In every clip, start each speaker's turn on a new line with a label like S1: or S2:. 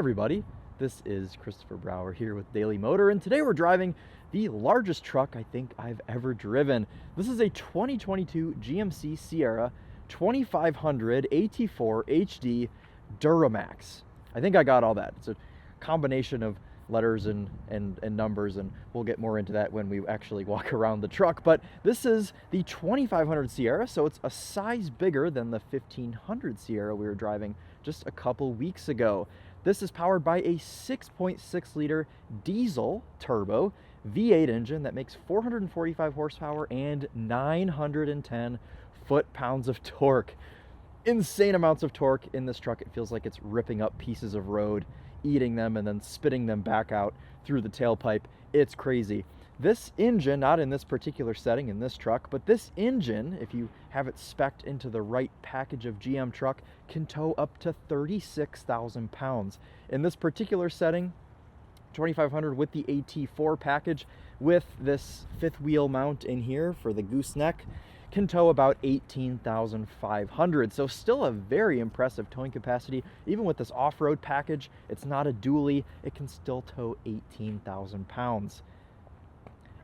S1: everybody, this is Christopher Brower here with Daily Motor, and today we're driving the largest truck I think I've ever driven. This is a 2022 GMC Sierra 2500 AT4 HD Duramax. I think I got all that. It's a combination of letters and numbers, and we'll get more into that when we actually walk around the truck. But this is the 2500 Sierra, so it's a size bigger than the 1500 Sierra we were driving just a couple weeks ago. This is powered by a 6.6 liter diesel turbo V8 engine that makes 445 horsepower and 910 foot-pounds of torque. Insane amounts of torque in this truck. It feels like it's ripping up pieces of road, eating them, and then spitting them back out through the tailpipe. It's crazy. This engine, not in this particular setting in this truck, but this engine, if you have it spec'd into the right package of GM truck, can tow up to 36,000 pounds. In this particular setting, 2500 with the AT4 package with this fifth wheel mount in here for the gooseneck can tow about 18,500. So still a very impressive towing capacity. Even with this off-road package, it's not a dually, it can still tow 18,000 pounds.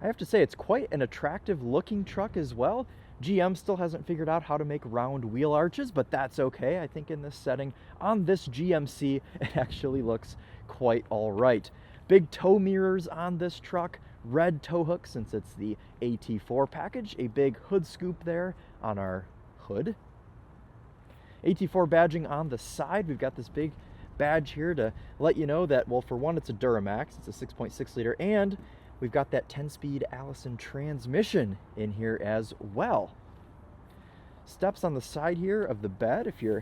S1: I have to say, it's quite an attractive looking truck as well. GM still hasn't figured out how to make round wheel arches, but that's okay. I think in this setting, on this GMC, it actually looks quite all right. Big tow mirrors on this truck, red tow hook since it's the AT4 package, a big hood scoop there on our hood. AT4 badging on the side. We've got this big badge here to let you know that, well, for one, it's a Duramax, it's a 6.6 liter, and we've got that 10-speed Allison transmission in here as well. Steps on the side here of the bed if you're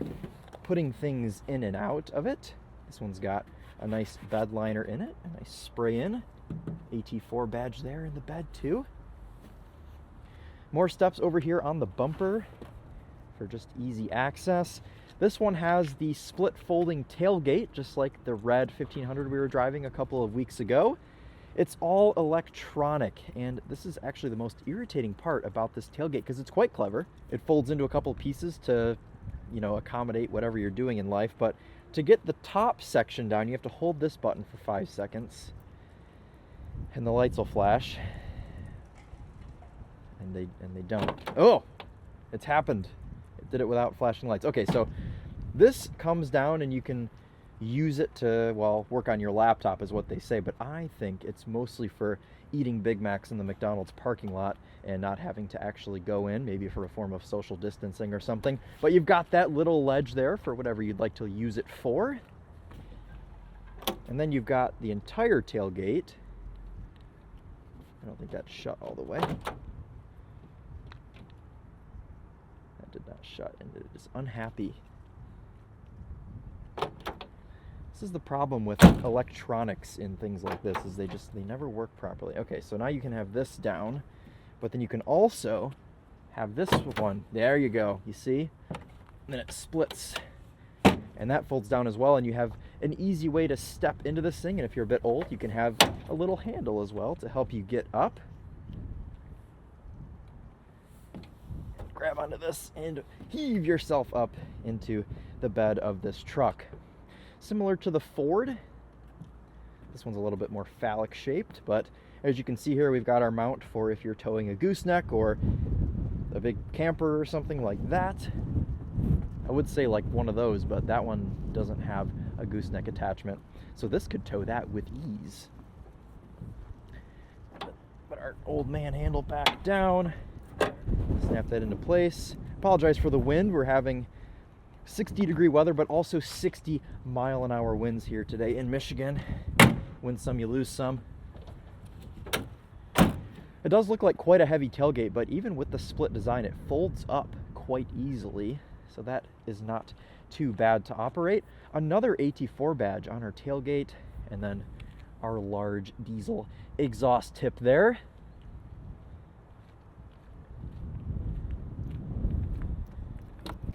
S1: putting things in and out of it. This one's got a nice bed liner in it, a nice spray-in AT4 badge there in the bed too. More steps over here on the bumper for just easy access. This one has the split folding tailgate, just like the red 1500 we were driving a couple of weeks ago. It's all electronic, and this is actually the most irritating part about this tailgate because it's quite clever. It folds into a couple of pieces to, accommodate whatever you're doing in life, but to get the top section down, you have to hold this button for 5 seconds, and the lights will flash, and they don't. Oh, it's happened. It did it without flashing lights. Okay, so this comes down and you can use it to, well, work on your laptop is what they say, but I think it's mostly for eating Big Macs in the McDonald's parking lot and not having to actually go in, maybe for a form of social distancing or something. But you've got that little ledge there for whatever you'd like to use it for. And then you've got the entire tailgate. I don't think that's shut all the way. That did not shut, and it is unhappy. This is the problem with electronics in things like this, is they never work properly. Okay, so now you can have this down, but then you can also have this one. There you go, you see? And then it splits, and that folds down as well, and you have an easy way to step into this thing, and if you're a bit old, you can have a little handle as well to help you get up. Grab onto this and heave yourself up into the bed of this truck. Similar to the Ford, this one's a little bit more phallic shaped, but as you can see here, we've got our mount for if you're towing a gooseneck or a big camper or something like that. I would say like one of those, but that one doesn't have a gooseneck attachment, so this could tow that with ease. Put our old man handle back down, snap that into place. Apologize for the wind. We're having 60-degree weather, but also 60-mile-an-hour winds here today in Michigan. Win some, you lose some. It does look like quite a heavy tailgate, but even with the split design, it folds up quite easily, so that is not too bad to operate. Another AT4 badge on our tailgate, and then our large diesel exhaust tip there.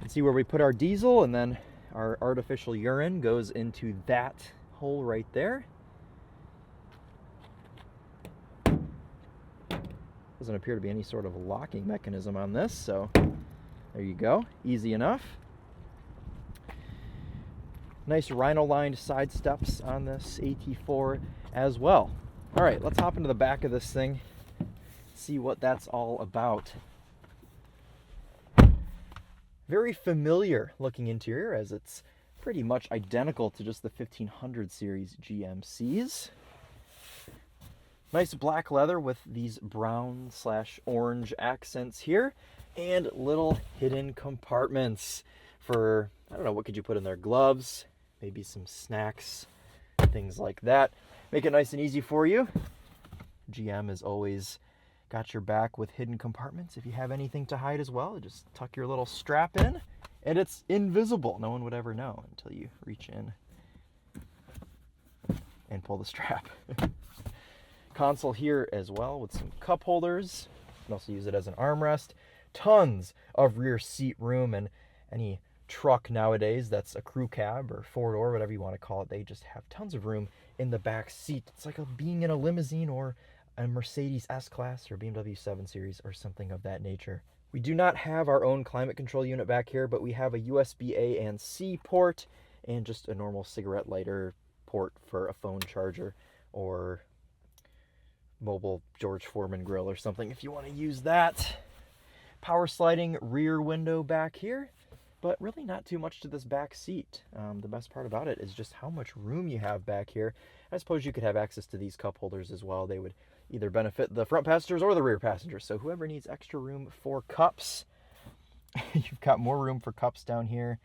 S1: See where we put our diesel, and then our artificial urine goes into that hole right there. Doesn't appear to be any sort of locking mechanism on this, so there you go, easy enough. Nice rhino-lined side steps on this AT4 as well. All right, let's hop into the back of this thing, see what that's all about. Very familiar looking interior, as it's pretty much identical to just the 1500 series GMCs. Nice black leather with these brown/orange accents here, and little hidden compartments for, I don't know, what could you put in there? Gloves, maybe some snacks, things like that. Make it nice and easy for you. GM has always got your back with hidden compartments. If you have anything to hide as well, just tuck your little strap in, and it's invisible. No one would ever know until you reach in and pull the strap. Console here as well with some cup holders. You can also use it as an armrest. Tons of rear seat room, and any truck nowadays that's a crew cab or four-door, whatever you want to call it, they just have tons of room in the back seat. It's like being in a limousine or a Mercedes S-Class or BMW 7 Series or something of that nature. We do not have our own climate control unit back here, but we have a USB-A and C port and just a normal cigarette lighter port for a phone charger or mobile George Foreman grill or something if you want to use that. Power sliding rear window back here, but really not too much to this back seat. The best part about it is just how much room you have back here. I suppose you could have access to these cup holders as well. They would either benefit the front passengers or the rear passengers. So whoever needs extra room for cups, you've got more room for cups down here.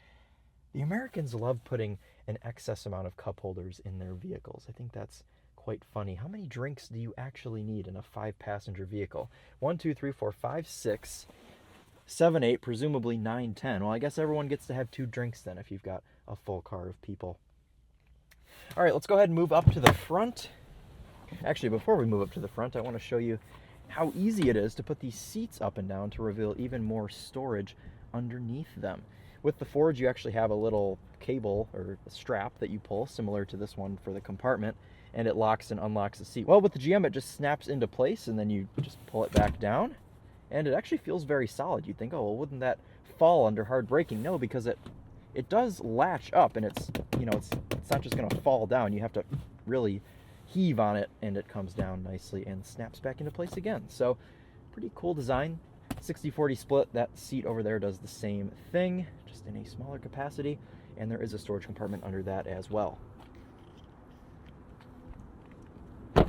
S1: The Americans love putting an excess amount of cup holders in their vehicles. I think that's quite funny. How many drinks do you actually need in a 5-passenger vehicle? 1, 2, 3, 4, 5, 6, 7, 8, presumably 9, 10. Well, I guess everyone gets to have 2 drinks then if you've got a full car of people. All right, let's go ahead and move up to the front. Actually, before we move up to the front, I want to show you how easy it is to put these seats up and down to reveal even more storage underneath them. With the Fords, you actually have a little cable or a strap that you pull, similar to this one for the compartment, and it locks and unlocks the seat. Well, with the GM, it just snaps into place, and then you just pull it back down, and it actually feels very solid. You'd think, oh, well, wouldn't that fall under hard braking? No, because it does latch up, and it's not just going to fall down. You have to really heave on it, and it comes down nicely and snaps back into place again. So, pretty cool design. 60-40 split. That seat over there does the same thing, just in a smaller capacity, and there is a storage compartment under that as well. All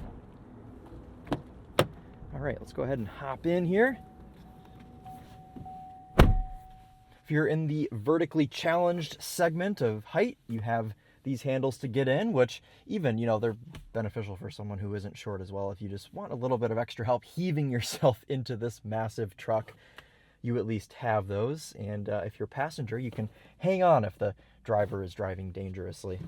S1: right, let's go ahead and hop in here. If you're in the vertically challenged segment of height, you have these handles to get in, which even, they're beneficial for someone who isn't short as well. If you just want a little bit of extra help heaving yourself into this massive truck, you at least have those. And if you're a passenger, you can hang on if the driver is driving dangerously.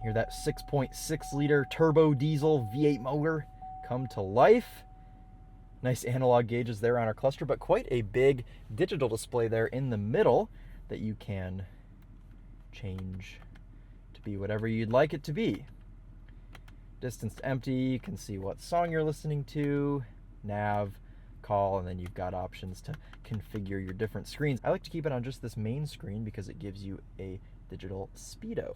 S1: Hear that 6.6 liter turbo diesel V8 motor come to life. Nice analog gauges there on our cluster, but quite a big digital display there in the middle that you can change to be whatever you'd like it to be. Distance to empty, you can see what song you're listening to, nav, call, and then you've got options to configure your different screens. I like to keep it on just this main screen because it gives you a digital speedo.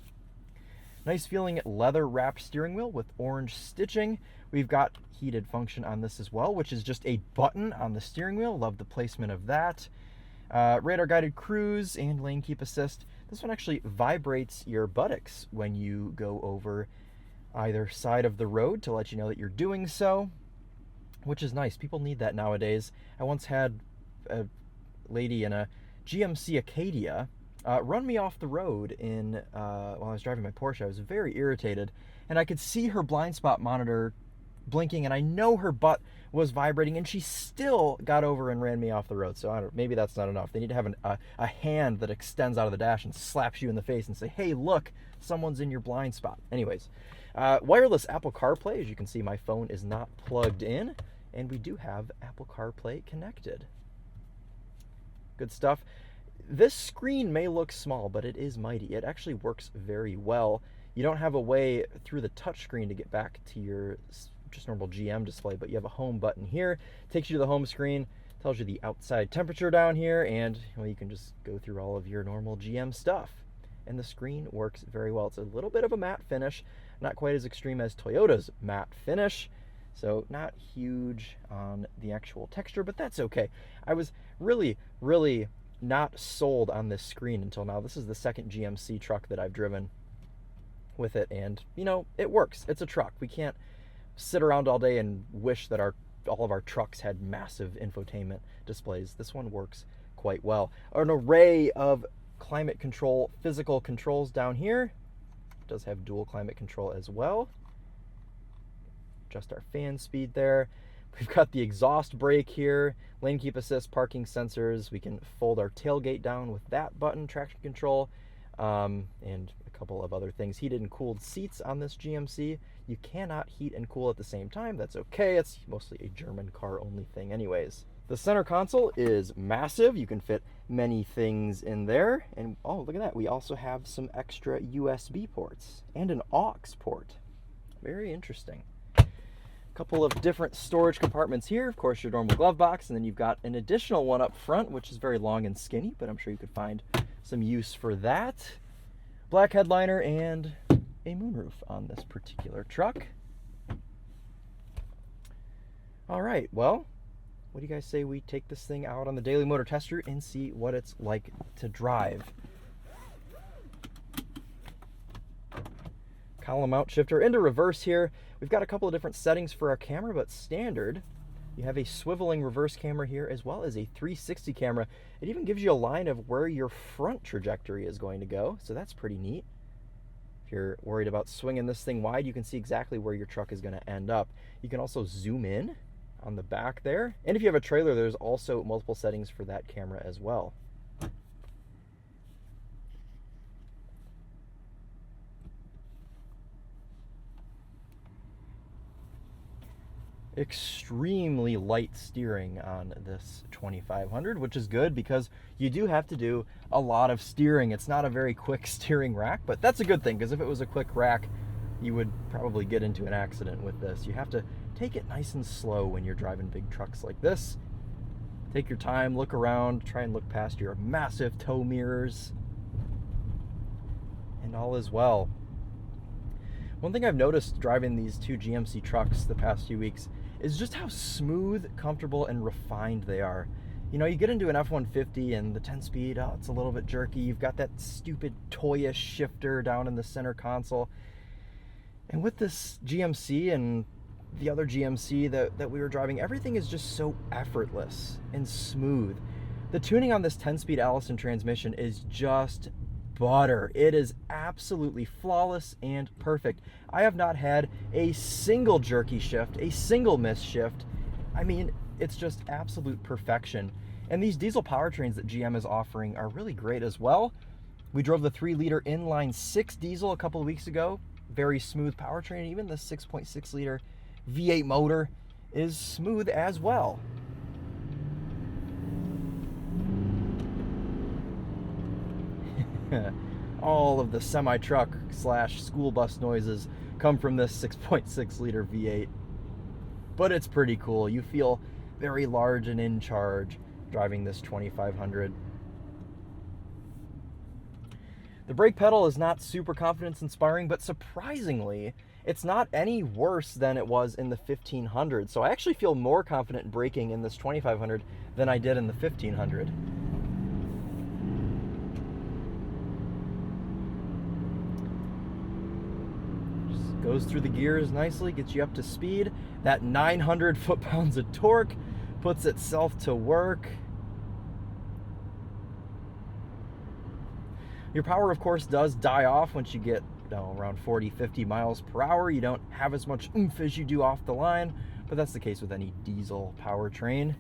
S1: Nice feeling leather wrapped steering wheel with orange stitching. We've got heated function on this as well, which is just a button on the steering wheel. Love the placement of that. Radar guided cruise and lane keep assist. This one actually vibrates your buttocks when you go over either side of the road to let you know that you're doing so, which is nice. People need that nowadays. I once had a lady in a GMC Acadia run me off the road while I was driving my Porsche. I was very irritated, and I could see her blind spot monitor blinking, and I know her butt was vibrating, and she still got over and ran me off the road. So maybe that's not enough. They need to have a hand that extends out of the dash and slaps you in the face and say, hey, look, someone's in your blind spot. Anyways, wireless Apple CarPlay. As you can see, my phone is not plugged in, and we do have Apple CarPlay connected. Good stuff. This screen may look small, but it is mighty. It actually works very well. You don't have a way through the touchscreen to get back to your just normal GM display, but you have a home button here. Takes you to the home screen, Tells you the outside temperature down here, and well, you can just go through all of your normal GM stuff. And the screen works very well. It's a little bit of a matte finish, not quite as extreme as Toyota's matte finish, so not huge on the actual texture, but that's okay. I was really not sold on this screen until now. This is the second GMC truck that I've driven with it, and you know, it works. It's a truck. We can't sit around all day and wish that all of our trucks had massive infotainment displays. This one works quite well. An array of climate control physical controls down here. It does have dual climate control as well. Adjust our fan speed there. We've got the exhaust brake here, lane keep assist, parking sensors. We can fold our tailgate down with that button, traction control, and a couple of other things. Heated and cooled seats on this GMC. You cannot heat and cool at the same time. That's okay. It's mostly a German car only thing anyways. The center console is massive. You can fit many things in there. And oh, look at that. We also have some extra USB ports and an aux port. Very interesting. Couple of different storage compartments here. Of course, your normal glove box, and then you've got an additional one up front, which is very long and skinny, but I'm sure you could find some use for that. Black headliner and a moonroof on this particular truck. All right, well, what do you guys say we take this thing out on the Daily Motor Test Route and see what it's like to drive? Column mount shifter into reverse here. We've got a couple of different settings for our camera, but standard, you have a swiveling reverse camera here as well as a 360 camera. It even gives you a line of where your front trajectory is going to go, so that's pretty neat. If you're worried about swinging this thing wide, you can see exactly where your truck is going to end up. You can also zoom in on the back there, and if you have a trailer, there's also multiple settings for that camera as well. Extremely light steering on this 2500, which is good because you do have to do a lot of steering. It's not a very quick steering rack, but that's a good thing, because if it was a quick rack, you would probably get into an accident with this. You have to take it nice and slow when you're driving big trucks like this. Take your time, look around, try and look past your massive tow mirrors, and all is well. One thing I've noticed driving these two GMC trucks the past few weeks is just how smooth, comfortable, and refined they are. You know, you get into an F-150 and the 10-speed, oh, it's a little bit jerky. You've got that stupid toyish shifter down in the center console. And with this GMC and the other GMC that we were driving, everything is just so effortless and smooth. The tuning on this 10-speed Allison transmission is just butter. It is absolutely flawless and perfect. I have not had a single jerky shift, a single miss shift. I mean, it's just absolute perfection. And these diesel powertrains that GM is offering are really great as well. We drove the 3-liter inline 6 diesel a couple of weeks ago. Very smooth powertrain. Even the 6.6-liter V8 motor is smooth as well. All of the semi-truck / school bus noises come from this 6.6-liter V8. But it's pretty cool. You feel very large and in charge driving this 2500. The brake pedal is not super confidence inspiring, but surprisingly, it's not any worse than it was in the 1500. So I actually feel more confident braking in this 2500 than I did in the 1500. Goes through the gears nicely, gets you up to speed. That 900 foot-pounds of torque puts itself to work. Your power, of course, does die off once you get around 40-50 miles per hour. You don't have as much oomph as you do off the line, but that's the case with any diesel powertrain.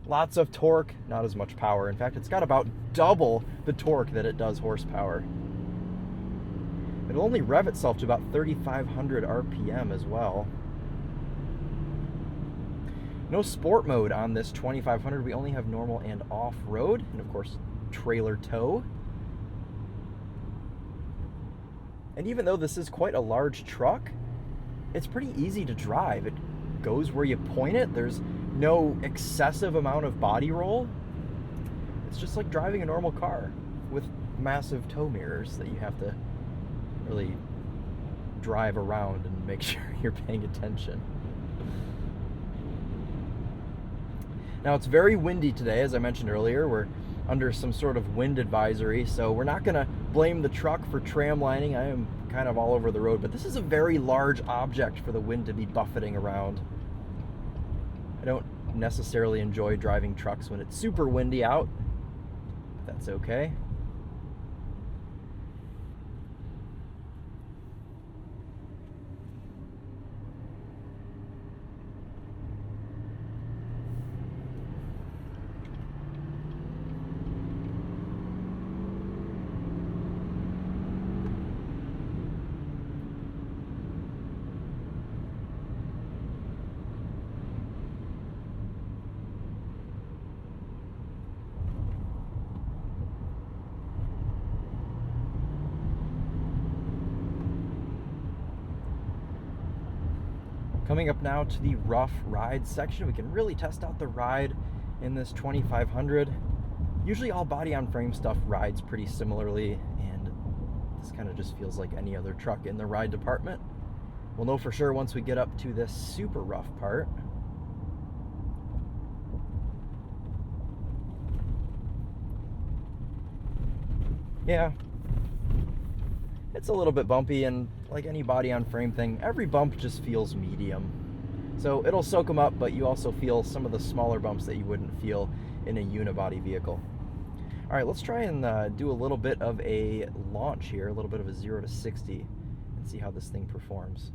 S1: Lots of torque, not as much power. In fact, it's got about double the torque that it does horsepower. It'll only rev itself to about 3,500 RPM as well. No sport mode on this 2500. We only have normal and off-road, and of course, trailer tow. And even though this is quite a large truck, it's pretty easy to drive. It goes where you point it. There's no excessive amount of body roll. It's just like driving a normal car with massive tow mirrors that you have to really drive around and make sure you're paying attention. Now, it's very windy today, as I mentioned earlier. We're under some sort of wind advisory, so we're not going to blame the truck for tram lining. I am kind of all over the road, but this is a very large object for the wind to be buffeting around. I don't necessarily enjoy driving trucks when it's super windy out, but that's okay. Coming up now to the rough ride section, we can really test out the ride in this 2500. Usually all body-on-frame stuff rides pretty similarly, and this kind of just feels like any other truck in the ride department. We'll know for sure once we get up to this super rough part. Yeah, it's a little bit bumpy, and like any body-on-frame thing, every bump just feels medium. So it'll soak them up, but you also feel some of the smaller bumps that you wouldn't feel in a unibody vehicle. All right, let's try and do a little bit of a launch here, a little bit of a 0 to 60, and see how this thing performs.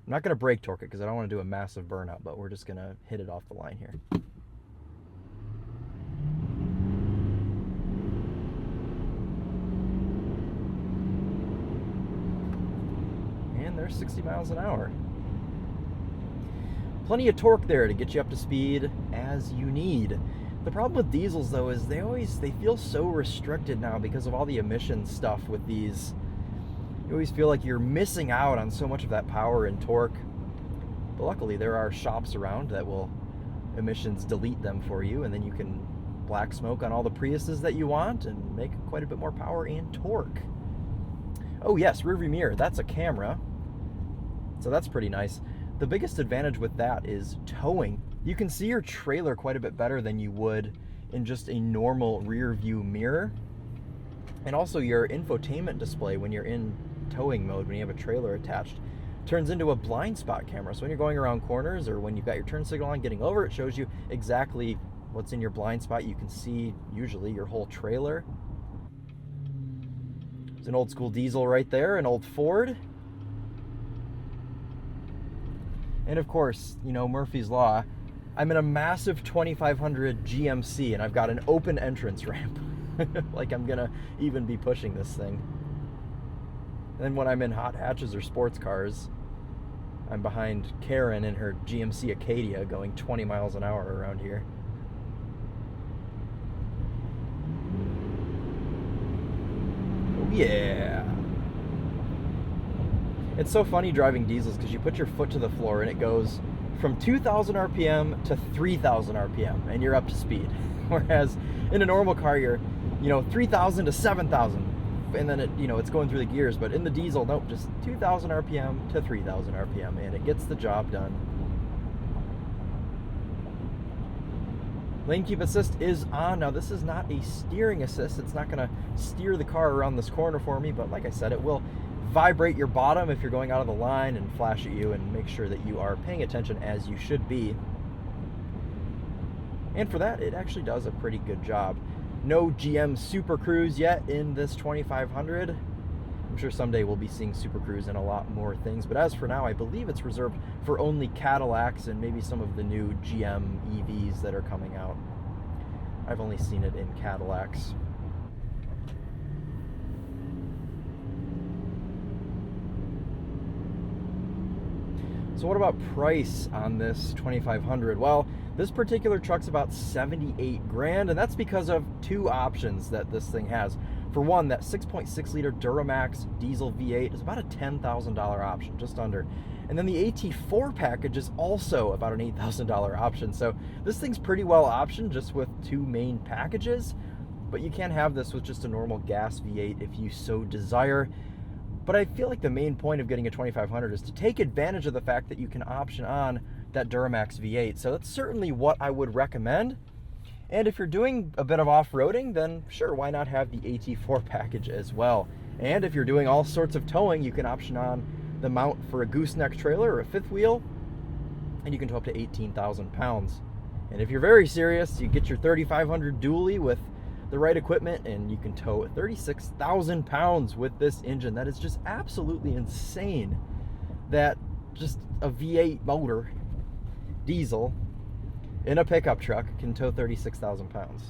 S1: I'm not going to brake torque it because I don't want to do a massive burnout, but we're just going to hit it off the line here. And there's 60 miles an hour. Plenty of torque there to get you up to speed as you need. The problem with diesels though is they feel so restricted now because of all the emission stuff with these. You always feel like you're missing out on so much of that power and torque. But luckily there are shops around that will emissions delete them for you, and then you can black smoke on all the Priuses that you want and make quite a bit more power and torque. Oh yes, rearview mirror, that's a camera. So that's pretty nice. The biggest advantage with that is towing. You can see your trailer quite a bit better than you would in just a normal rear view mirror. And also your infotainment display when you're in towing mode, when you have a trailer attached, turns into a blind spot camera. So when you're going around corners or when you've got your turn signal on getting over, it shows you exactly what's in your blind spot. You can see usually your whole trailer. There's an old school diesel right there, an old Ford. And of course, you know, Murphy's Law, I'm in a massive 2500 GMC and I've got an open entrance ramp. Like I'm gonna even be pushing this thing. And then when I'm in hot hatches or sports cars, I'm behind Karen in her GMC Acadia going 20 miles an hour around here. Oh yeah. It's so funny driving diesels because you put your foot to the floor and it goes from 2,000 RPM to 3,000 RPM and you're up to speed. Whereas in a normal car, you're, 3,000 to 7,000 and then it's going through the gears. But in the diesel, nope, just 2,000 RPM to 3,000 RPM and it gets the job done. Lane keep assist is on. Now this is not a steering assist. It's not going to steer the car around this corner for me, but like I said, it will vibrate your bottom if you're going out of the line and flash at you and make sure that you are paying attention as you should be. And for that, it actually does a pretty good job. No GM Super Cruise yet in this 2500. I'm sure someday we'll be seeing Super Cruise in a lot more things, but as for now, I believe it's reserved for only Cadillacs and maybe some of the new GM EVs that are coming out. I've only seen it in Cadillacs. So what about price on this 2500? Well, this particular truck's about 78 grand, and that's because of two options that this thing has. For one, that 6.6 liter Duramax diesel V8 is about a $10,000 option, just under. And then the AT4 package is also about an $8,000 option. So this thing's pretty well optioned just with two main packages, but you can have this with just a normal gas V8 if you so desire. But I feel like the main point of getting a 2500 is to take advantage of the fact that you can option on that Duramax V8. So that's certainly what I would recommend. And if you're doing a bit of off-roading, then sure, why not have the AT4 package as well? And if you're doing all sorts of towing, you can option on the mount for a gooseneck trailer or a fifth wheel, and you can tow up to 18,000 pounds. And if you're very serious, you get your 3500 dually with the right equipment, and you can tow 36,000 pounds with this engine. That is just absolutely insane that just a V8 motor diesel in a pickup truck can tow 36,000 pounds.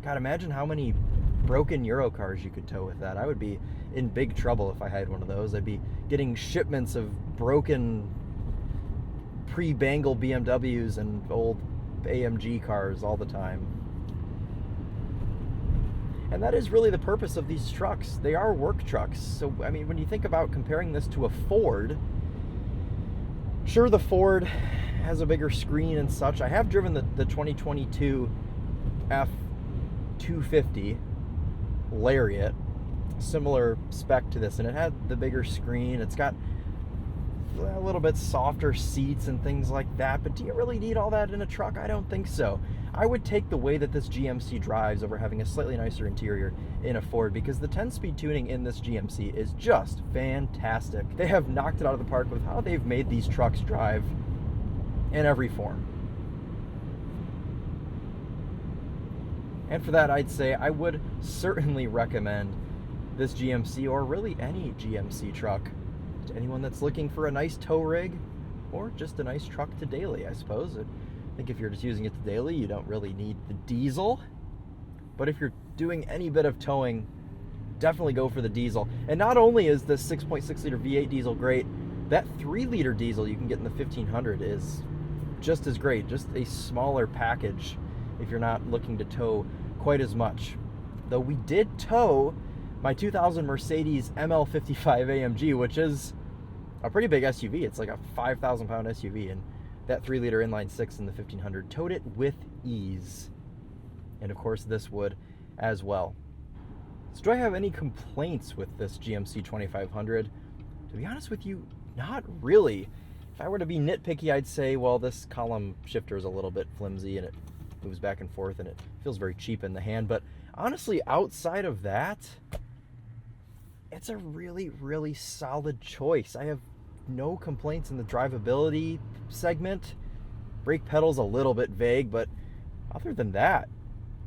S1: God, imagine how many broken Euro cars you could tow with that. I would be in big trouble if I had one of those. I'd be getting shipments of broken pre-Bangle BMWs and old AMG cars all the time. And that is really the purpose of these trucks. They are work trucks. So, I mean, when you think about comparing this to a Ford, sure, the Ford has a bigger screen and such. I have driven the 2022 F250 Lariat, similar spec to this, and it had the bigger screen. It's got a little bit softer seats and things like that, but do you really need all that in a truck? I don't think so. I would take the way that this GMC drives over having a slightly nicer interior in a Ford, because the 10-speed tuning in this GMC is just fantastic. They have knocked it out of the park with how they've made these trucks drive in every form. And for that, I'd say I would certainly recommend this GMC, or really any GMC truck, to anyone that's looking for a nice tow rig or just a nice truck to daily, I suppose. I think if you're just using it to daily, you don't really need the diesel. But if you're doing any bit of towing, definitely go for the diesel. And not only is this 6.6 liter V8 diesel great, that 3 liter diesel you can get in the 1500 is just as great, just a smaller package if you're not looking to tow quite as much. Though we did tow my 2000 Mercedes ML55 AMG, which is a pretty big SUV. It's like a 5,000 pound SUV, and that 3 liter inline 6 in the 1500 towed it with ease. And of course this would as well. So do I have any complaints with this GMC 2500? To be honest with you, not really. If I were to be nitpicky, I'd say, well, this column shifter is a little bit flimsy and it moves back and forth and it feels very cheap in the hand. But honestly, outside of that, it's a really, really solid choice. I have no complaints in the drivability segment. Brake pedal's a little bit vague, but other than that,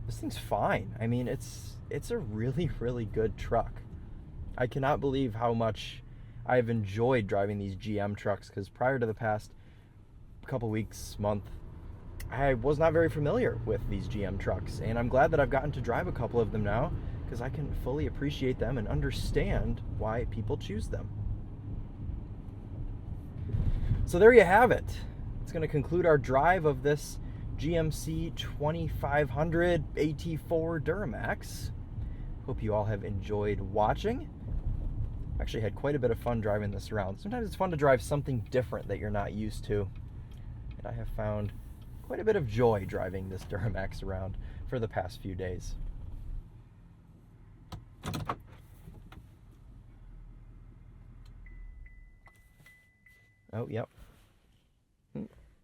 S1: this thing's fine. I mean, it's a really, really good truck. I cannot believe how much I've enjoyed driving these GM trucks, because prior to the past couple weeks, month, I was not very familiar with these GM trucks, and I'm glad that I've gotten to drive a couple of them now, because I can fully appreciate them and understand why people choose them. So there you have it. It's going to conclude our drive of this GMC 2500 AT4 Duramax. Hope you all have enjoyed watching. I've actually had quite a bit of fun driving this around. Sometimes it's fun to drive something different that you're not used to. And I have found quite a bit of joy driving this Duramax around for the past few days. Oh, yep.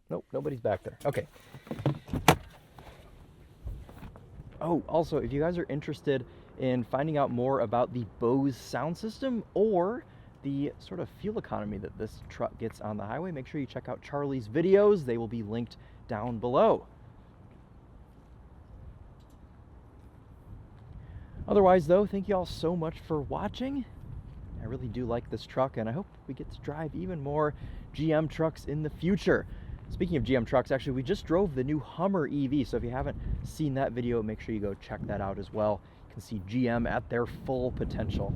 S1: Nope, nobody's back there. Okay. Oh, also, if you guys are interested in finding out more about the Bose sound system or the sort of fuel economy that this truck gets on the highway, make sure you check out Charlie's videos. They will be linked down below. Otherwise, though, thank you all so much for watching. I really do like this truck, and I hope we get to drive even more GM trucks in the future. Speaking of GM trucks, actually, we just drove the new Hummer EV, so if you haven't seen that video, make sure you go check that out as well. You can see GM at their full potential.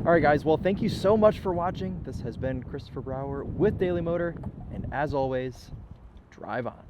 S1: All right, guys, well, thank you so much for watching. This has been Christopher Brower with Daily Motor, and as always, drive on.